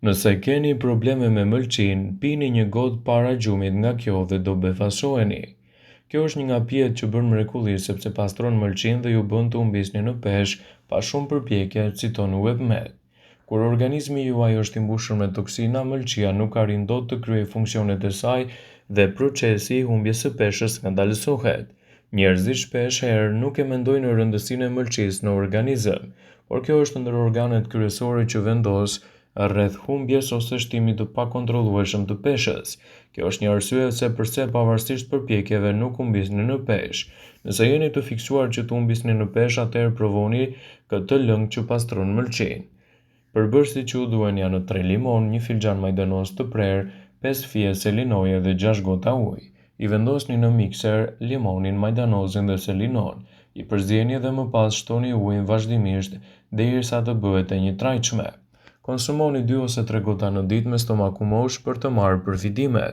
Nëse keni probleme me mëlçin, pini një gotë para gjumit nga kjo dhe do befasoheni. Kjo është një nga pjetë që bën mrekulli sepse pastron mëlçin dhe ju bën të humbisni në peshë pa shumë përpjekje, citoni WebMed. Kur organizmi juaj është i mbushur me toksina, mëlçia nuk arrin dot të kryejë funksionet e saj dhe procesi i humbjes së peshës skandalizohet. Njerëzit shpesh herë nuk e mendojnë rëndësinë e mëlçisë në organizëm, por kjo është ndër organet kryesore që vendos rreth humbjes ose shtimit të pakontrollueshëm të peshës. Kjo është një arsye se pse pavarësisht përpjekjeve nuk humbisni në peshë. Nëse jeni të fiksuar që të humbisni në peshë, atëherë provoni këtë lëng që pastron mëlçin. Përbërësit që u duhen janë 3 limon, 1 filxhan majdanoz të prerë, 5 fije linoje dhe 6 gota ujë. I vendosni në mikser limonin, majdanozin dhe selinon. I përzieni dhe më pas shtoni ujin vazhdimisht derisa të bëhet e njëtrajtshme. Konsumoni 2 ose 3 gota në ditë me stomak u mosh për të marrë përfitimet.